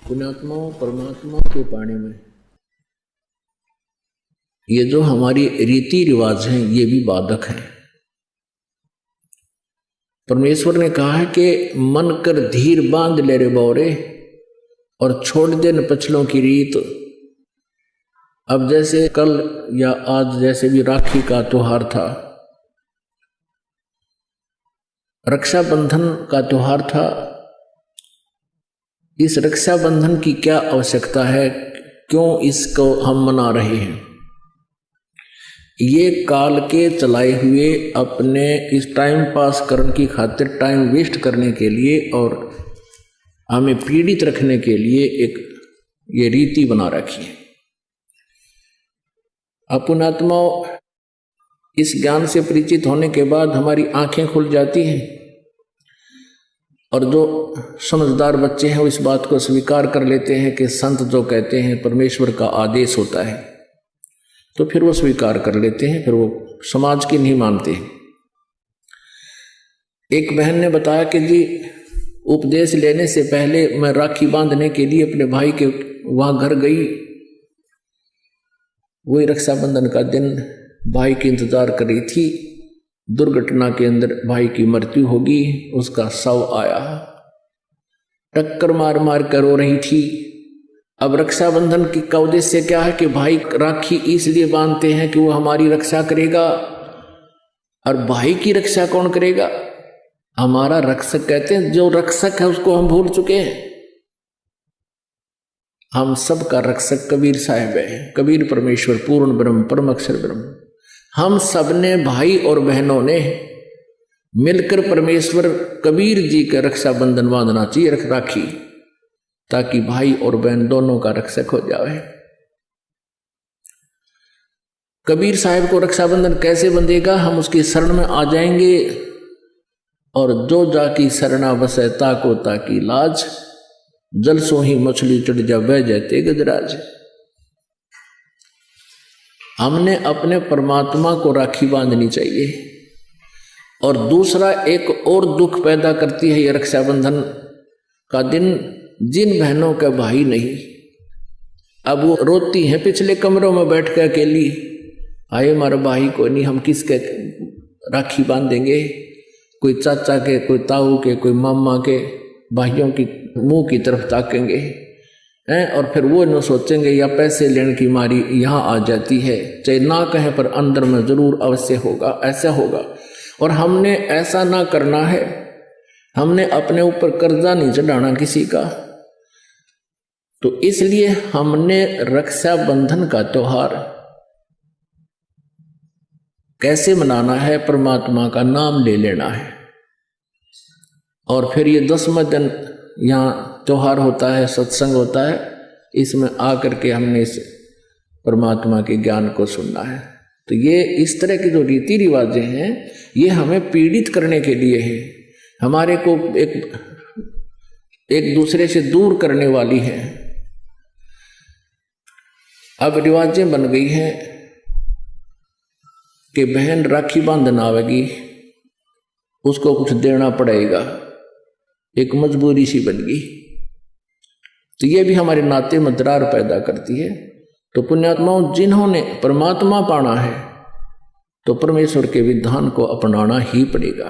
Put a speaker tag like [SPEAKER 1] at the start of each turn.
[SPEAKER 1] पुण्यात्मा परमात्मा को पाने में ये जो हमारी रीति रिवाज हैं ये भी बाधक हैं। परमेश्वर ने कहा है कि मन कर धीर बांध ले रे बौरे और छोड़ दे न पछलों की रीत। अब जैसे कल या आज जैसे भी राखी का त्योहार था, रक्षाबंधन का त्योहार था, इस रक्षाबंधन की क्या आवश्यकता है, क्यों इसको हम मना रहे हैं? ये काल के चलाए हुए अपने इस टाइम पास करने की खातिर, टाइम वेस्ट करने के लिए और हमें पीड़ित रखने के लिए एक ये रीति बना रखी है। अपन आत्मा इस ज्ञान से परिचित होने के बाद हमारी आंखें खुल जाती हैं और जो समझदार बच्चे हैं वो इस बात को स्वीकार कर लेते हैं कि संत जो कहते हैं परमेश्वर का आदेश होता है, तो फिर वो स्वीकार कर लेते हैं, फिर वो समाज की नहीं मानते। एक बहन ने बताया कि जी उपदेश लेने से पहले मैं राखी बांधने के लिए अपने भाई के वहां घर गई। वही रक्षाबंधन का दिन भाई की इंतजार कर रही थी। दुर्घटना के अंदर भाई की मृत्यु होगी, उसका शव आया, टक्कर मार मार कर रो रही थी। अब रक्षाबंधन की का उद्देश्य क्या है कि भाई राखी इसलिए बांधते हैं कि वो हमारी रक्षा करेगा। और भाई की रक्षा कौन करेगा? हमारा रक्षक। कहते हैं जो रक्षक है उसको हम भूल चुके हैं। हम सब का रक्षक कबीर साहब है। कबीर परमेश्वर पूर्ण ब्रह्म परम अक्षर ब्रह्म। हम सब ने भाई और बहनों ने मिलकर परमेश्वर कबीर जी का रक्षाबंधन बांधना चाहिए, राखी, ताकि भाई और बहन दोनों का रक्षक हो जाए। कबीर साहब को रक्षाबंधन कैसे बंधेगा? हम उसकी शरण में आ जाएंगे और जो जाकी शरणा बसे ताको ताकी लाज, जल सो ही मछली चढ़ जा बह जाते गजराज। हमने अपने परमात्मा को राखी बांधनी चाहिए। और दूसरा एक और दुख पैदा करती है ये रक्षाबंधन का दिन, जिन बहनों का भाई नहीं, अब वो रोती हैं पिछले कमरों में बैठ कर अकेली, आए हमारा भाई को नहीं, हम किसके राखी बांधेंगे? कोई चाचा के, कोई ताऊ के, कोई मामा के भाइयों की मुंह की तरफ ताकेंगे हैं। और फिर वो न सोचेंगे या पैसे लेने की मारी यहाँ आ जाती है, चाहे ना कहें पर अंदर में जरूर अवश्य होगा, ऐसा होगा। और हमने ऐसा ना करना है। हमने अपने ऊपर कर्जा नहीं चढ़ाना किसी का। तो इसलिए हमने रक्षाबंधन का त्योहार कैसे मनाना है? परमात्मा का नाम ले लेना है। और फिर ये 10वां दिन यहाँ त्योहार होता है, सत्संग होता है, इसमें आकर के हमने इस परमात्मा के ज्ञान को सुनना है। तो ये इस तरह के जो रीति रिवाजें हैं ये हमें पीड़ित करने के लिए है, हमारे को एक दूसरे से दूर करने वाली है। अब रिवाजें बन गई हैं कि बहन राखी बांधना आवेगी, उसको कुछ देना पड़ेगा, एक मजबूरी सी बन गई। तो ये भी हमारे नाते में दरार पैदा करती है। तो पुण्यात्माओं, जिन्होंने परमात्मा पाना है तो परमेश्वर के विधान को अपनाना ही पड़ेगा।